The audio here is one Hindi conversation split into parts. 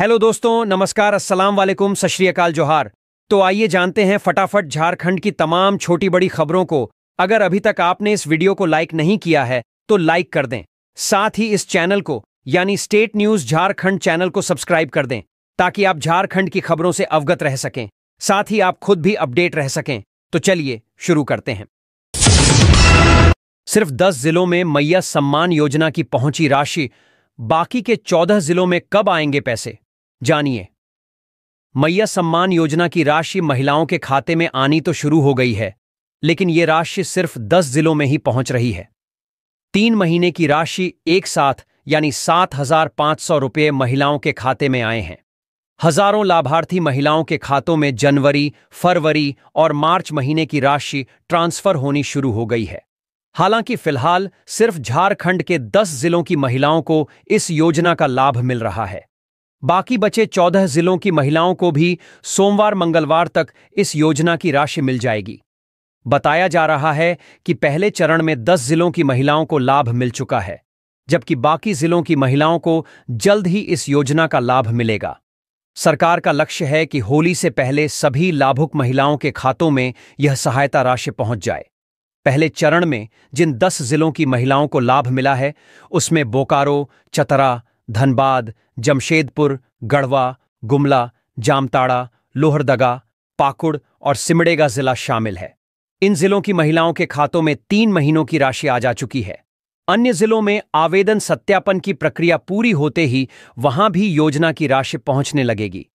हेलो दोस्तों, नमस्कार, अस्सलाम वालेकुम, सत श्री अकाल, जोहार। तो आइए जानते हैं फटाफट झारखंड की तमाम छोटी बड़ी खबरों को। अगर अभी तक आपने इस वीडियो को लाइक नहीं किया है तो लाइक कर दें। साथ ही इस चैनल को यानी स्टेट न्यूज झारखंड चैनल को सब्सक्राइब कर दें ताकि आप झारखंड की खबरों से अवगत रह सकें, साथ ही आप खुद भी अपडेट रह सकें। तो चलिए शुरू करते हैं। सिर्फ 10 जिलों में मैया सम्मान योजना की पहुंची राशि, बाकी के 14 जिलों में कब आएंगे पैसे, जानिए। मैया सम्मान योजना की राशि महिलाओं के खाते में आनी तो शुरू हो गई है, लेकिन यह राशि सिर्फ 10 जिलों में ही पहुंच रही है। 3 महीने की राशि एक साथ यानी 7,500 रुपये महिलाओं के खाते में आए हैं। हजारों लाभार्थी महिलाओं के खातों में जनवरी, फरवरी और मार्च महीने की राशि ट्रांसफर होनी शुरू हो गई है। हालांकि फिलहाल सिर्फ झारखंड के 10 जिलों की महिलाओं को इस योजना का लाभ मिल रहा है। बाकी बचे 14 जिलों की महिलाओं को भी सोमवार मंगलवार तक इस योजना की राशि मिल जाएगी। बताया जा रहा है कि पहले चरण में 10 जिलों की महिलाओं को लाभ मिल चुका है, जबकि बाकी जिलों की महिलाओं को जल्द ही इस योजना का लाभ मिलेगा। सरकार का लक्ष्य है कि होली से पहले सभी लाभुक महिलाओं के खातों में यह सहायता राशि पहुंच जाए। पहले चरण में जिन 10 जिलों की महिलाओं को लाभ मिला है, उसमें बोकारो, चतरा, धनबाद, जमशेदपुर, गढ़वा, गुमला, जामताड़ा, लोहरदगा, पाकुड़ और सिमडेगा जिला शामिल है। इन जिलों की महिलाओं के खातों में 3 महीनों की राशि आ जा चुकी है। अन्य जिलों में आवेदन सत्यापन की प्रक्रिया पूरी होते ही वहां भी योजना की राशि पहुंचने लगेगी।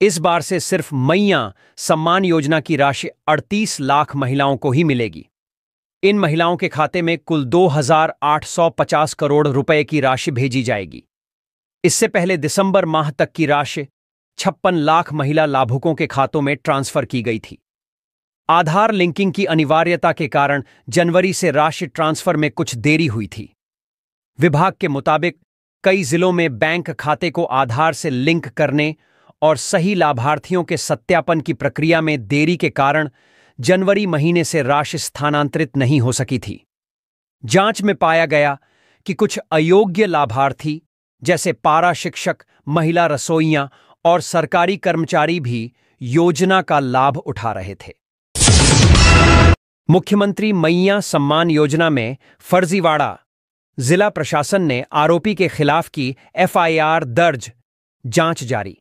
इस बार से सिर्फ मैया सम्मान योजना की राशि 38 लाख महिलाओं को ही मिलेगी। इन महिलाओं के खाते में कुल 2,850 करोड़ रुपए की राशि भेजी जाएगी। इससे पहले दिसंबर माह तक की राशि 56 लाख महिला लाभुकों के खातों में ट्रांसफर की गई थी। आधार लिंकिंग की अनिवार्यता के कारण जनवरी से राशि ट्रांसफर में कुछ देरी हुई थी। विभाग के मुताबिक कई जिलों में बैंक खाते को आधार से लिंक करने और सही लाभार्थियों के सत्यापन की प्रक्रिया में देरी के कारण जनवरी महीने से राशि स्थानांतरित नहीं हो सकी थी। जांच में पाया गया कि कुछ अयोग्य लाभार्थी जैसे पारा शिक्षक, महिला रसोइयां और सरकारी कर्मचारी भी योजना का लाभ उठा रहे थे। मुख्यमंत्री मैया सम्मान योजना में फर्जीवाड़ा, जिला प्रशासन ने आरोपी के खिलाफ की एफआईआर दर्ज, जांच जारी।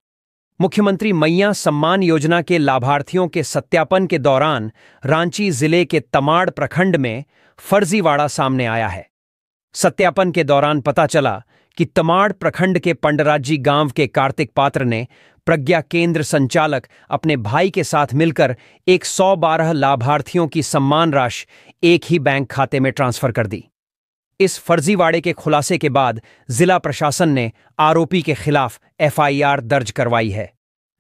मुख्यमंत्री मैया सम्मान योजना के लाभार्थियों के सत्यापन के दौरान रांची जिले के तमाड़ प्रखंड में फर्जीवाड़ा सामने आया है। सत्यापन के दौरान पता चला कि तमाड़ प्रखंड के पंडराजी गांव के कार्तिक पात्र ने प्रज्ञा केंद्र संचालक अपने भाई के साथ मिलकर 112 लाभार्थियों की सम्मान राशि एक ही बैंक खाते में ट्रांसफर कर दी। इस फर्जीवाड़े के खुलासे के बाद जिला प्रशासन ने आरोपी के खिलाफ एफआईआर दर्ज करवाई है।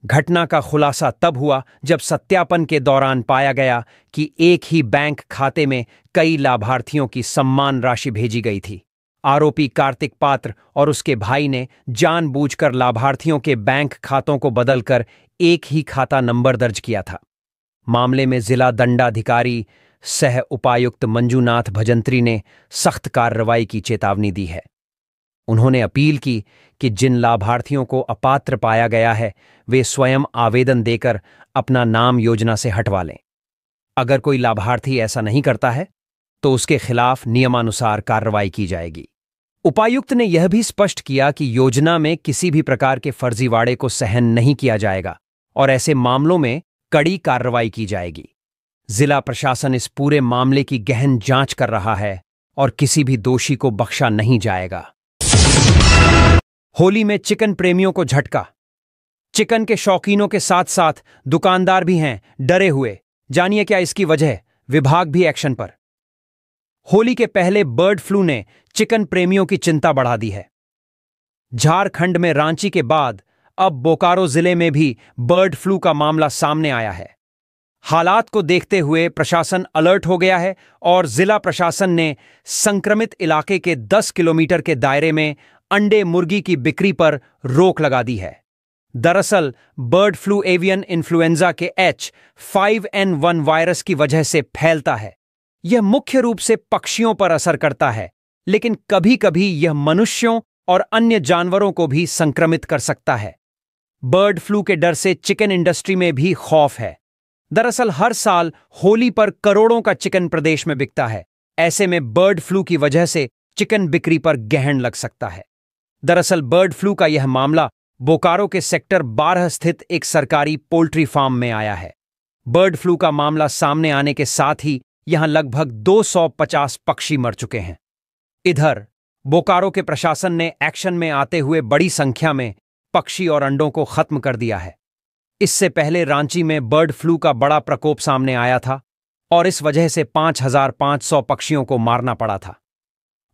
घटना का खुलासा तब हुआ जब सत्यापन के दौरान पाया गया कि एक ही बैंक खाते में कई लाभार्थियों की सम्मान राशि भेजी गई थी। आरोपी कार्तिक पात्र और उसके भाई ने जानबूझकर लाभार्थियों के बैंक खातों को बदलकर एक ही खाता नंबर दर्ज किया था। मामले में जिला दंडाधिकारी सह उपायुक्त मंजूनाथ भजंत्री ने सख्त कार्रवाई की चेतावनी दी है। उन्होंने अपील की कि जिन लाभार्थियों को अपात्र पाया गया है वे स्वयं आवेदन देकर अपना नाम योजना से हटवा लें। अगर कोई लाभार्थी ऐसा नहीं करता है तो उसके खिलाफ नियमानुसार कार्रवाई की जाएगी। उपायुक्त ने यह भी स्पष्ट किया कि योजना में किसी भी प्रकार के फर्जीवाड़े को सहन नहीं किया जाएगा और ऐसे मामलों में कड़ी कार्रवाई की जाएगी। जिला प्रशासन इस पूरे मामले की गहन जांच कर रहा है और किसी भी दोषी को बख्शा नहीं जाएगा। होली में चिकन प्रेमियों को झटका। चिकन के शौकीनों के साथ साथ दुकानदार भी हैं डरे हुए। जानिए क्या इसकी वजह, विभाग भी एक्शन पर। होली के पहले बर्ड फ्लू ने चिकन प्रेमियों की चिंता बढ़ा दी है। झारखंड में रांची के बाद अब बोकारो जिले में भी बर्ड फ्लू का मामला सामने आया है। हालात को देखते हुए प्रशासन अलर्ट हो गया है और जिला प्रशासन ने संक्रमित इलाके के 10 किलोमीटर के दायरे में अंडे मुर्गी की बिक्री पर रोक लगा दी है। दरअसल बर्ड फ्लू एवियन इन्फ्लुएंजा के H5N1 वायरस की वजह से फैलता है। यह मुख्य रूप से पक्षियों पर असर करता है, लेकिन कभी-कभी यह मनुष्यों और अन्य जानवरों को भी संक्रमित कर सकता है। बर्ड फ्लू के डर से चिकन इंडस्ट्री में भी खौफ है। दरअसल हर साल होली पर करोड़ों का चिकन प्रदेश में बिकता है। ऐसे में बर्ड फ्लू की वजह से चिकन बिक्री पर ग्रहण लग सकता है। दरअसल बर्ड फ्लू का यह मामला बोकारो के सेक्टर 12 स्थित एक सरकारी पोल्ट्री फार्म में आया है। बर्ड फ्लू का मामला सामने आने के साथ ही यहां लगभग 250 पक्षी मर चुके हैं। इधर बोकारो के प्रशासन ने एक्शन में आते हुए बड़ी संख्या में पक्षी और अंडों को खत्म कर दिया है। इससे पहले रांची में बर्ड फ्लू का बड़ा प्रकोप सामने आया था और इस वजह से 5,500 पक्षियों को मारना पड़ा था।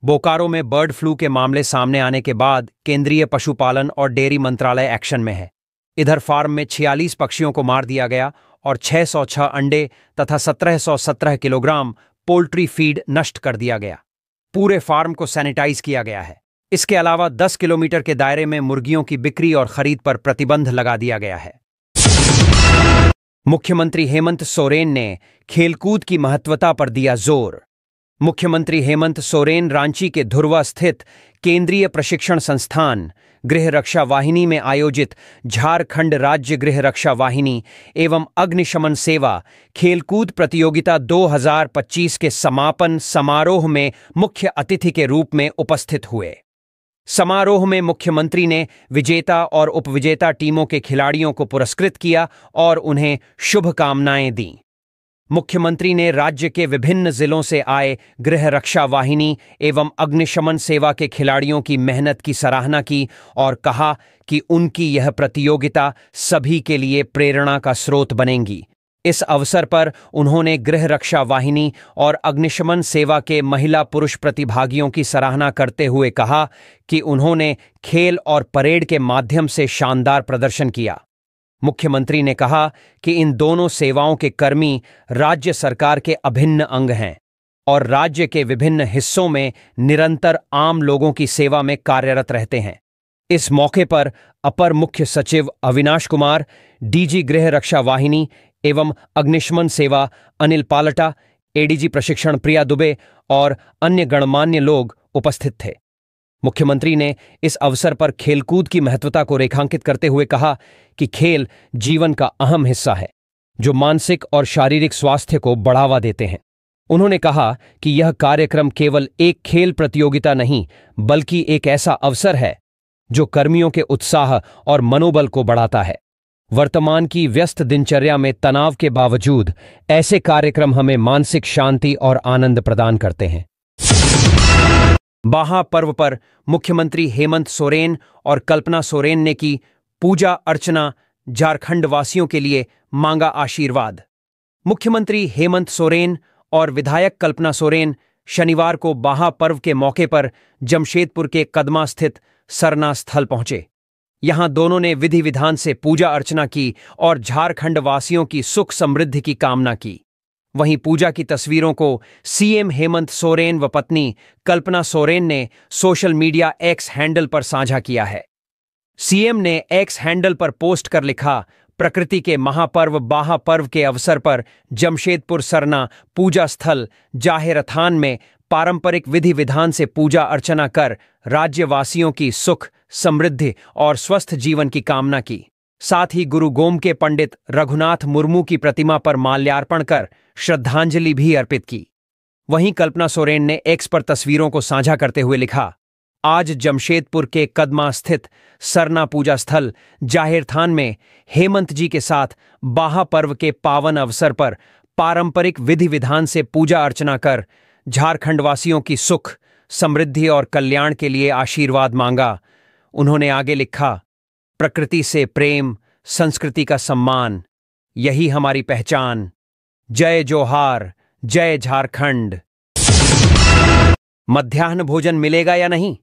बोकारो में बर्ड फ्लू के मामले सामने आने के बाद केंद्रीय पशुपालन और डेयरी मंत्रालय एक्शन में है। इधर फार्म में 46 पक्षियों को मार दिया गया और 606 अंडे तथा 1717 किलोग्राम पोल्ट्री फीड नष्ट कर दिया गया। पूरे फार्म को सैनिटाइज किया गया है। इसके अलावा 10 किलोमीटर के दायरे में मुर्गियों की बिक्री और खरीद पर प्रतिबंध लगा दिया गया है। मुख्यमंत्री हेमंत सोरेन ने खेलकूद की महत्वता पर दिया जोर। मुख्यमंत्री हेमंत सोरेन रांची के धुर्वा स्थित केंद्रीय प्रशिक्षण संस्थान गृह रक्षा वाहिनी में आयोजित झारखंड राज्य गृह रक्षा वाहिनी एवं अग्निशमन सेवा खेलकूद प्रतियोगिता 2025 के समापन समारोह में मुख्य अतिथि के रूप में उपस्थित हुए। समारोह में मुख्यमंत्री ने विजेता और उपविजेता टीमों के खिलाड़ियों को पुरस्कृत किया और उन्हें शुभकामनाएं दीं। मुख्यमंत्री ने राज्य के विभिन्न जिलों से आए गृह रक्षा वाहिनी एवं अग्निशमन सेवा के खिलाड़ियों की मेहनत की सराहना की और कहा कि उनकी यह प्रतियोगिता सभी के लिए प्रेरणा का स्रोत बनेगी। इस अवसर पर उन्होंने गृह रक्षा वाहिनी और अग्निशमन सेवा के महिला पुरुष प्रतिभागियों की सराहना करते हुए कहा कि उन्होंने खेल और परेड के माध्यम से शानदार प्रदर्शन किया। मुख्यमंत्री ने कहा कि इन दोनों सेवाओं के कर्मी राज्य सरकार के अभिन्न अंग हैं और राज्य के विभिन्न हिस्सों में निरंतर आम लोगों की सेवा में कार्यरत रहते हैं। इस मौके पर अपर मुख्य सचिव अविनाश कुमार, डीजी गृह रक्षा वाहिनी एवं अग्निशमन सेवा अनिल पालटा, एडीजी प्रशिक्षण प्रिया दुबे और अन्य गणमान्य लोग उपस्थित थे। मुख्यमंत्री ने इस अवसर पर खेलकूद की महत्वता को रेखांकित करते हुए कहा कि खेल जीवन का अहम हिस्सा है जो मानसिक और शारीरिक स्वास्थ्य को बढ़ावा देते हैं। उन्होंने कहा कि यह कार्यक्रम केवल एक खेल प्रतियोगिता नहीं बल्कि एक ऐसा अवसर है जो कर्मियों के उत्साह और मनोबल को बढ़ाता है। वर्तमान की व्यस्त दिनचर्या में तनाव के बावजूद ऐसे कार्यक्रम हमें मानसिक शांति और आनंद प्रदान करते हैं। बाहा पर्व पर मुख्यमंत्री हेमंत सोरेन और कल्पना सोरेन ने की पूजा अर्चना, झारखंड वासियों के लिए मांगा आशीर्वाद। मुख्यमंत्री हेमंत सोरेन और विधायक कल्पना सोरेन शनिवार को बाहा पर्व के मौके पर जमशेदपुर के कदमा स्थित सरना स्थल पहुंचे। यहां दोनों ने विधि विधान से पूजा अर्चना की और झारखंड वासियों की सुख समृद्धि की कामना की। वहीं पूजा की तस्वीरों को सीएम हेमंत सोरेन व पत्नी कल्पना सोरेन ने सोशल मीडिया एक्स हैंडल पर साझा किया है। सीएम ने एक्स हैंडल पर पोस्ट कर लिखा, प्रकृति के महापर्व बाहा पर्व के अवसर पर जमशेदपुर सरना पूजा स्थल जाहेरथान में पारंपरिक विधि विधान से पूजा अर्चना कर राज्यवासियों की सुख समृद्धि और स्वस्थ जीवन की कामना की। साथ ही गुरु गोम के पंडित रघुनाथ मुर्मू की प्रतिमा पर माल्यार्पण कर श्रद्धांजलि भी अर्पित की। वहीं कल्पना सोरेन ने एक्स पर तस्वीरों को साझा करते हुए लिखा, आज जमशेदपुर के कदमा स्थित सरना पूजा स्थल जाहिरथान में हेमंत जी के साथ बाहा पर्व के पावन अवसर पर पारंपरिक विधि विधान से पूजा अर्चना कर झारखंड वासियों की सुख समृद्धि और कल्याण के लिए आशीर्वाद मांगा। उन्होंने आगे लिखा, प्रकृति से प्रेम, संस्कृति का सम्मान, यही हमारी पहचान। जय जोहार, जय झारखंड। मध्याह्न भोजन मिलेगा या नहीं?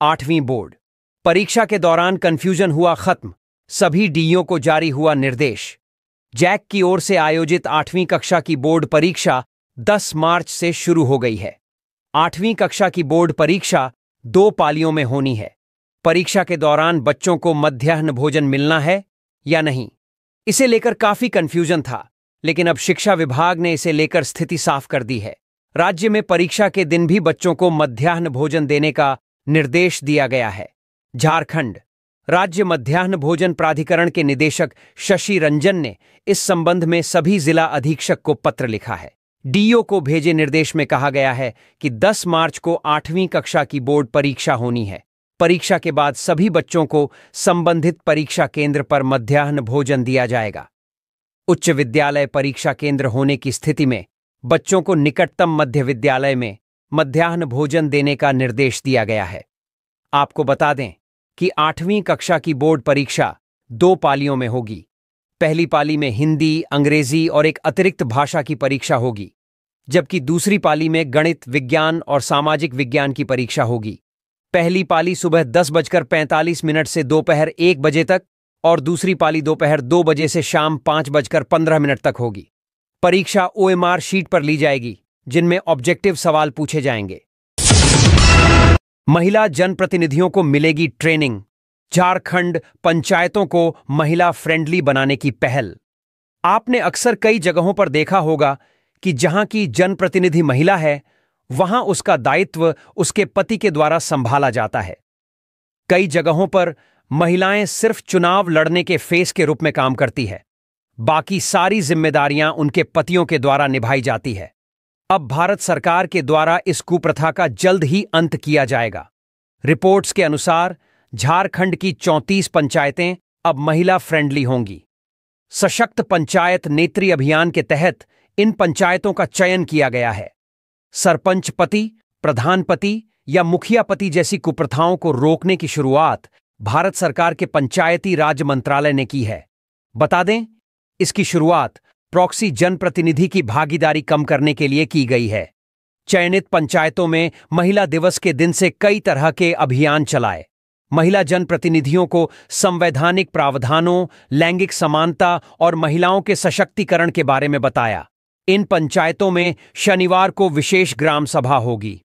8वीं बोर्ड परीक्षा के दौरान कंफ्यूजन हुआ खत्म, सभी डीईओ को जारी हुआ निर्देश। जैक की ओर से आयोजित 8वीं कक्षा की बोर्ड परीक्षा 10 मार्च से शुरू हो गई है। 8वीं कक्षा की बोर्ड परीक्षा 2 पालियों में होनी है। परीक्षा के दौरान बच्चों को मध्याह्न भोजन मिलना है या नहीं, इसे लेकर काफी कंफ्यूजन था, लेकिन अब शिक्षा विभाग ने इसे लेकर स्थिति साफ कर दी है। राज्य में परीक्षा के दिन भी बच्चों को मध्याह्न भोजन देने का निर्देश दिया गया है। झारखंड राज्य मध्याह्न भोजन प्राधिकरण के निदेशक शशि रंजन ने इस संबंध में सभी जिला अधीक्षक को पत्र लिखा है। डीईओ को भेजे निर्देश में कहा गया है कि 10 मार्च को 8वीं कक्षा की बोर्ड परीक्षा होनी है। परीक्षा के बाद सभी बच्चों को संबंधित परीक्षा केंद्र पर मध्याह्न भोजन दिया जाएगा। उच्च विद्यालय परीक्षा केंद्र होने की स्थिति में बच्चों को निकटतम मध्य विद्यालय में मध्याह्न भोजन देने का निर्देश दिया गया है। आपको बता दें कि 8वीं कक्षा की बोर्ड परीक्षा 2 पालियों में होगी। पहली पाली में हिंदी, अंग्रेजी और एक अतिरिक्त भाषा की परीक्षा होगी, जबकि दूसरी पाली में गणित, विज्ञान और सामाजिक विज्ञान की परीक्षा होगी। पहली पाली सुबह 10:45 से दोपहर 1 बजे तक और दूसरी पाली दोपहर 2 बजे से शाम 5:15 तक होगी। परीक्षा ओएमआर शीट पर ली जाएगी, जिनमें ऑब्जेक्टिव सवाल पूछे जाएंगे। महिला जनप्रतिनिधियों को मिलेगी ट्रेनिंग। झारखंड पंचायतों को महिला फ्रेंडली बनाने की पहल। आपने अक्सर कई जगहों पर देखा होगा कि जहां की जनप्रतिनिधि महिला है, वहां उसका दायित्व उसके पति के द्वारा संभाला जाता है। कई जगहों पर महिलाएं सिर्फ चुनाव लड़ने के फेस के रूप में काम करती है, बाकी सारी जिम्मेदारियां उनके पतियों के द्वारा निभाई जाती है। अब भारत सरकार के द्वारा इस कुप्रथा का जल्द ही अंत किया जाएगा। रिपोर्ट्स के अनुसार झारखंड की 34 पंचायतें अब महिला फ्रेंडली होंगी। सशक्त पंचायत नेत्री अभियान के तहत इन पंचायतों का चयन किया गया है। सरपंच पति, प्रधान पति या मुखिया पति जैसी कुप्रथाओं को रोकने की शुरुआत भारत सरकार के पंचायती राज मंत्रालय ने की है। बता दें, इसकी शुरुआत प्रॉक्सी जनप्रतिनिधि की भागीदारी कम करने के लिए की गई है। चयनित पंचायतों में महिला दिवस के दिन से कई तरह के अभियान चलाए। महिला जनप्रतिनिधियों को संवैधानिक प्रावधानों, लैंगिक समानता और महिलाओं के सशक्तिकरण के बारे में बताया। इन पंचायतों में शनिवार को विशेष ग्राम सभा होगी।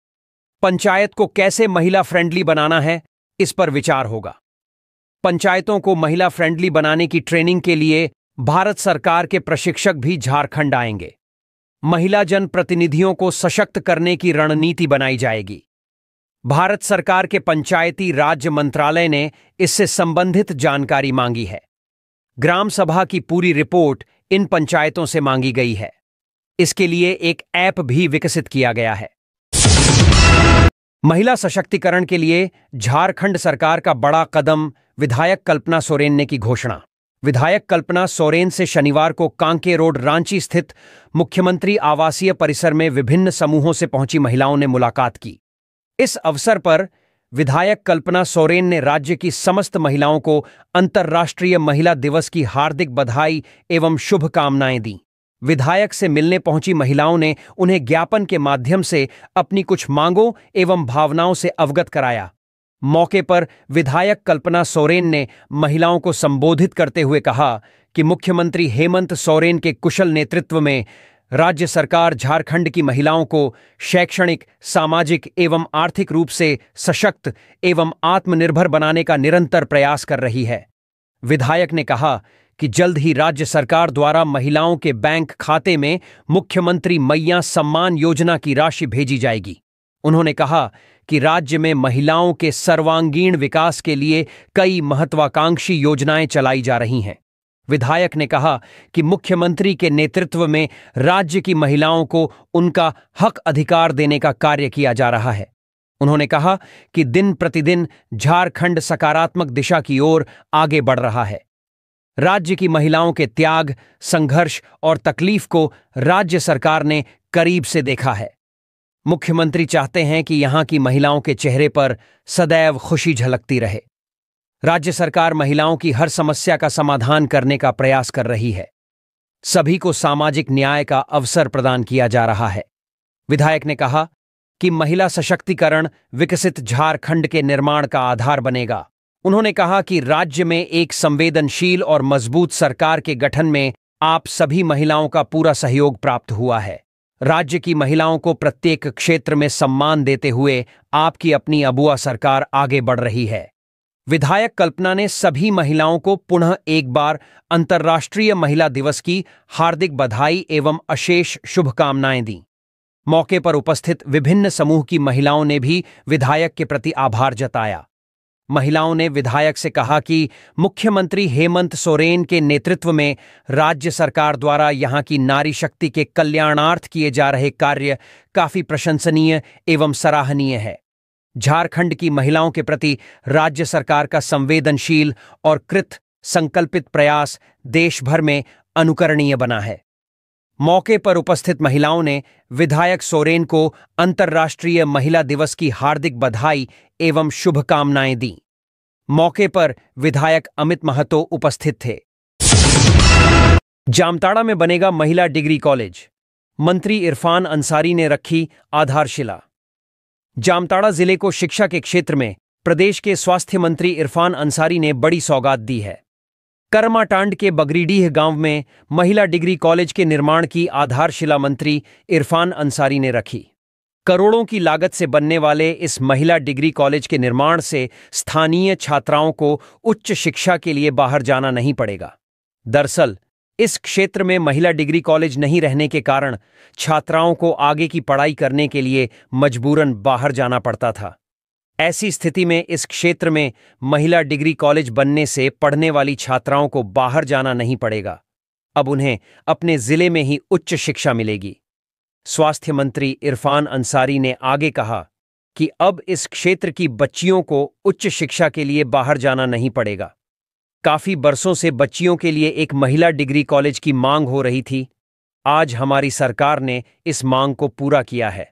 पंचायत को कैसे महिला फ्रेंडली बनाना है, इस पर विचार होगा। पंचायतों को महिला फ्रेंडली बनाने की ट्रेनिंग के लिए भारत सरकार के प्रशिक्षक भी झारखंड आएंगे। महिला जनप्रतिनिधियों को सशक्त करने की रणनीति बनाई जाएगी। भारत सरकार के पंचायती राज्य मंत्रालय ने इससे संबंधित जानकारी मांगी है। ग्राम सभा की पूरी रिपोर्ट इन पंचायतों से मांगी गई है। इसके लिए एक ऐप भी विकसित किया गया है। महिला सशक्तिकरण के लिए झारखंड सरकार का बड़ा कदम, विधायक कल्पना सोरेन ने की घोषणा। विधायक कल्पना सोरेन से शनिवार को कांके रोड, रांची स्थित मुख्यमंत्री आवासीय परिसर में विभिन्न समूहों से पहुंची महिलाओं ने मुलाकात की। इस अवसर पर विधायक कल्पना सोरेन ने राज्य की समस्त महिलाओं को अंतर्राष्ट्रीय महिला दिवस की हार्दिक बधाई एवं शुभकामनाएं दी। विधायक से मिलने पहुंची महिलाओं ने उन्हें ज्ञापन के माध्यम से अपनी कुछ मांगों एवं भावनाओं से अवगत कराया। मौके पर विधायक कल्पना सोरेन ने महिलाओं को संबोधित करते हुए कहा कि मुख्यमंत्री हेमंत सोरेन के कुशल नेतृत्व में राज्य सरकार झारखंड की महिलाओं को शैक्षणिक, सामाजिक एवं आर्थिक रूप से सशक्त एवं आत्मनिर्भर बनाने का निरंतर प्रयास कर रही है। विधायक ने कहा कि जल्द ही राज्य सरकार द्वारा महिलाओं के बैंक खाते में मुख्यमंत्री मैया सम्मान योजना की राशि भेजी जाएगी। उन्होंने कहा कि राज्य में महिलाओं के सर्वांगीण विकास के लिए कई महत्वाकांक्षी योजनाएं चलाई जा रही हैं। विधायक ने कहा कि मुख्यमंत्री के नेतृत्व में राज्य की महिलाओं को उनका हक अधिकार देने का कार्य किया जा रहा है। उन्होंने कहा कि दिन प्रतिदिन झारखंड सकारात्मक दिशा की ओर आगे बढ़ रहा है। राज्य की महिलाओं के त्याग, संघर्ष और तकलीफ को राज्य सरकार ने करीब से देखा है। मुख्यमंत्री चाहते हैं कि यहां की महिलाओं के चेहरे पर सदैव खुशी झलकती रहे। राज्य सरकार महिलाओं की हर समस्या का समाधान करने का प्रयास कर रही है। सभी को सामाजिक न्याय का अवसर प्रदान किया जा रहा है। विधायक ने कहा कि महिला सशक्तिकरण विकसित झारखंड के निर्माण का आधार बनेगा। उन्होंने कहा कि राज्य में एक संवेदनशील और मजबूत सरकार के गठन में आप सभी महिलाओं का पूरा सहयोग प्राप्त हुआ है। राज्य की महिलाओं को प्रत्येक क्षेत्र में सम्मान देते हुए आपकी अपनी अबुआ सरकार आगे बढ़ रही है। विधायक कल्पना ने सभी महिलाओं को पुनः एक बार अंतर्राष्ट्रीय महिला दिवस की हार्दिक बधाई एवं अशेष शुभकामनाएं दी। मौके पर उपस्थित विभिन्न समूह की महिलाओं ने भी विधायक के प्रति आभार जताया। महिलाओं ने विधायक से कहा कि मुख्यमंत्री हेमंत सोरेन के नेतृत्व में राज्य सरकार द्वारा यहां की नारी शक्ति के कल्याणार्थ किए जा रहे कार्य काफी प्रशंसनीय एवं सराहनीय है। झारखंड की महिलाओं के प्रति राज्य सरकार का संवेदनशील और कृत संकल्पित प्रयास देश भर में अनुकरणीय बना है। मौके पर उपस्थित महिलाओं ने विधायक सोरेन को अंतर्राष्ट्रीय महिला दिवस की हार्दिक बधाई एवं शुभकामनाएं दी। मौके पर विधायक अमित महतो उपस्थित थे। जामताड़ा में बनेगा महिला डिग्री कॉलेज, मंत्री इरफान अंसारी ने रखी आधारशिला। जामताड़ा जिले को शिक्षा के क्षेत्र में प्रदेश के स्वास्थ्य मंत्री इरफान अंसारी ने बड़ी सौगात दी है। करमाटांड के बगरीडीह गांव में महिला डिग्री कॉलेज के निर्माण की आधारशिला मंत्री इरफान अंसारी ने रखी। करोड़ों की लागत से बनने वाले इस महिला डिग्री कॉलेज के निर्माण से स्थानीय छात्राओं को उच्च शिक्षा के लिए बाहर जाना नहीं पड़ेगा। दरअसल इस क्षेत्र में महिला डिग्री कॉलेज नहीं रहने के कारण छात्राओं को आगे की पढ़ाई करने के लिए मजबूरन बाहर जाना पड़ता था। ऐसी स्थिति में इस क्षेत्र में महिला डिग्री कॉलेज बनने से पढ़ने वाली छात्राओं को बाहर जाना नहीं पड़ेगा। अब उन्हें अपने जिले में ही उच्च शिक्षा मिलेगी। स्वास्थ्य मंत्री इरफान अंसारी ने आगे कहा कि अब इस क्षेत्र की बच्चियों को उच्च शिक्षा के लिए बाहर जाना नहीं पड़ेगा। काफी बरसों से बच्चियों के लिए एक महिला डिग्री कॉलेज की मांग हो रही थी। आज हमारी सरकार ने इस मांग को पूरा किया है।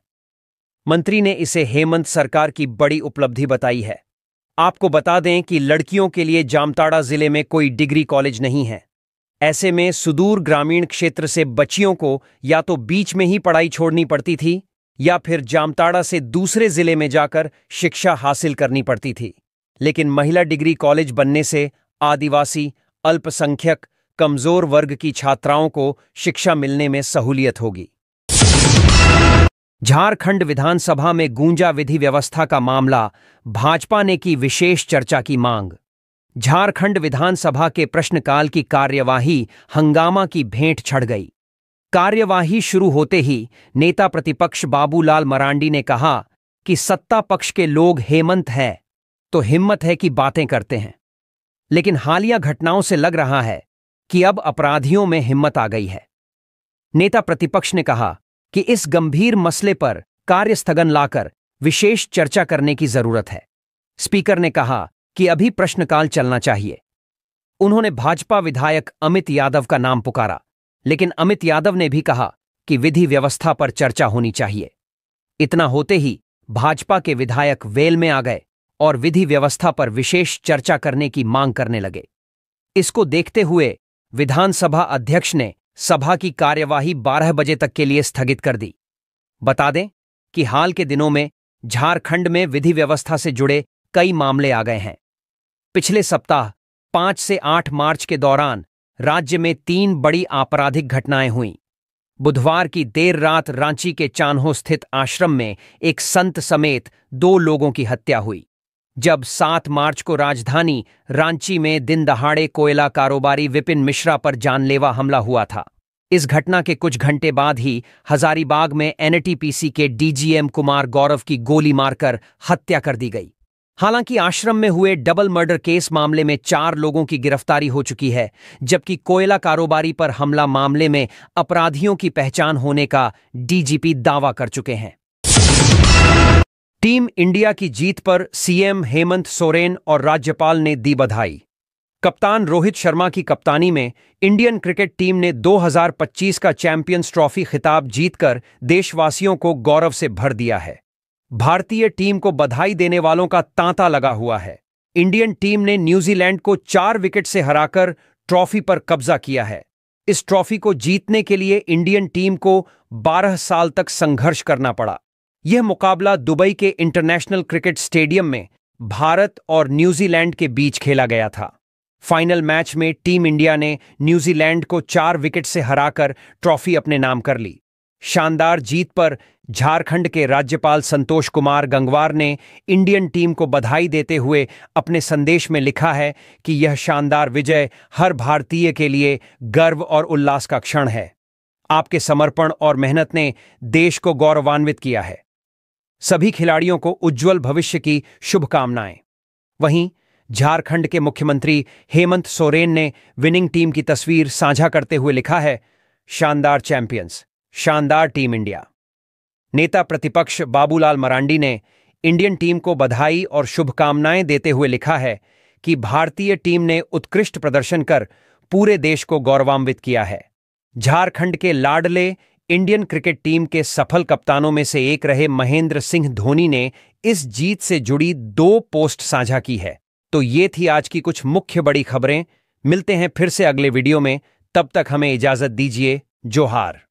मंत्री ने इसे हेमंत सरकार की बड़ी उपलब्धि बताई है। आपको बता दें कि लड़कियों के लिए जामताड़ा जिले में कोई डिग्री कॉलेज नहीं है। ऐसे में सुदूर ग्रामीण क्षेत्र से बच्चियों को या तो बीच में ही पढ़ाई छोड़नी पड़ती थी या फिर जामताड़ा से दूसरे जिले में जाकर शिक्षा हासिल करनी पड़ती थी। लेकिन महिला डिग्री कॉलेज बनने से आदिवासी, अल्पसंख्यक, कमजोर वर्ग की छात्राओं को शिक्षा मिलने में सहूलियत होगी। झारखंड विधानसभा में गूंजा विधि व्यवस्था का मामला, भाजपा ने की विशेष चर्चा की मांग। झारखंड विधानसभा के प्रश्नकाल की कार्यवाही हंगामा की भेंट चढ़ गई। कार्यवाही शुरू होते ही नेता प्रतिपक्ष बाबूलाल मरांडी ने कहा कि सत्ता पक्ष के लोग हेमंत है तो हिम्मत है कि बातें करते हैं, लेकिन हालिया घटनाओं से लग रहा है कि अब अपराधियों में हिम्मत आ गई है। नेता प्रतिपक्ष ने कहा कि इस गंभीर मसले पर कार्यस्थगन लाकर विशेष चर्चा करने की जरूरत है। स्पीकर ने कहा कि अभी प्रश्नकाल चलना चाहिए। उन्होंने भाजपा विधायक अमित यादव का नाम पुकारा, लेकिन अमित यादव ने भी कहा कि विधि व्यवस्था पर चर्चा होनी चाहिए। इतना होते ही भाजपा के विधायक वेल में आ गए और विधि व्यवस्था पर विशेष चर्चा करने की मांग करने लगे। इसको देखते हुए विधानसभा अध्यक्ष ने सभा की कार्यवाही 12 बजे तक के लिए स्थगित कर दी। बता दें कि हाल के दिनों में झारखंड में विधि व्यवस्था से जुड़े कई मामले आ गए हैं। पिछले सप्ताह 5 से 8 मार्च के दौरान राज्य में 3 बड़ी आपराधिक घटनाएं हुईं। बुधवार की देर रात रांची के चान्हो स्थित आश्रम में एक संत समेत 2 लोगों की हत्या हुई। जब 7 मार्च को राजधानी रांची में दिन दहाड़े कोयला कारोबारी विपिन मिश्रा पर जानलेवा हमला हुआ था। इस घटना के कुछ घंटे बाद ही हजारीबाग में एनटीपीसी के डीजीएम कुमार गौरव की गोली मारकर हत्या कर दी गई। हालांकि आश्रम में हुए डबल मर्डर केस मामले में 4 लोगों की गिरफ्तारी हो चुकी है, जबकि कोयला कारोबारी पर हमला मामले में अपराधियों की पहचान होने का डीजीपी दावा कर चुके हैं। टीम इंडिया की जीत पर सीएम हेमंत सोरेन और राज्यपाल ने दी बधाई। कप्तान रोहित शर्मा की कप्तानी में इंडियन क्रिकेट टीम ने 2025 का चैंपियंस ट्रॉफी खिताब जीतकर देशवासियों को गौरव से भर दिया है। भारतीय टीम को बधाई देने वालों का तांता लगा हुआ है। इंडियन टीम ने न्यूजीलैंड को 4 विकेट से हराकर ट्रॉफी पर कब्जा किया है। इस ट्रॉफी को जीतने के लिए इंडियन टीम को 12 साल तक संघर्ष करना पड़ा। यह मुकाबला दुबई के इंटरनेशनल क्रिकेट स्टेडियम में भारत और न्यूजीलैंड के बीच खेला गया था। फाइनल मैच में टीम इंडिया ने न्यूजीलैंड को 4 विकेट से हराकर ट्रॉफी अपने नाम कर ली। शानदार जीत पर झारखंड के राज्यपाल संतोष कुमार गंगवार ने इंडियन टीम को बधाई देते हुए अपने संदेश में लिखा है कि यह शानदार विजय हर भारतीय के लिए गर्व और उल्लास का क्षण है। आपके समर्पण और मेहनत ने देश को गौरवान्वित किया है। सभी खिलाड़ियों को उज्जवल भविष्य की शुभकामनाएं। वहीं झारखंड के मुख्यमंत्री हेमंत सोरेन ने विनिंग टीम की तस्वीर साझा करते हुए लिखा है, शानदार चैंपियंस, शानदार टीम इंडिया। नेता प्रतिपक्ष बाबूलाल मरांडी ने इंडियन टीम को बधाई और शुभकामनाएं देते हुए लिखा है कि भारतीय टीम ने उत्कृष्ट प्रदर्शन कर पूरे देश को गौरवान्वित किया है। झारखंड के लाडले इंडियन क्रिकेट टीम के सफल कप्तानों में से एक रहे महेंद्र सिंह धोनी ने इस जीत से जुड़ी 2 पोस्ट साझा की है। तो ये थी आज की कुछ मुख्य बड़ी खबरें। मिलते हैं फिर से अगले वीडियो में, तब तक हमें इजाजत दीजिए। जोहार।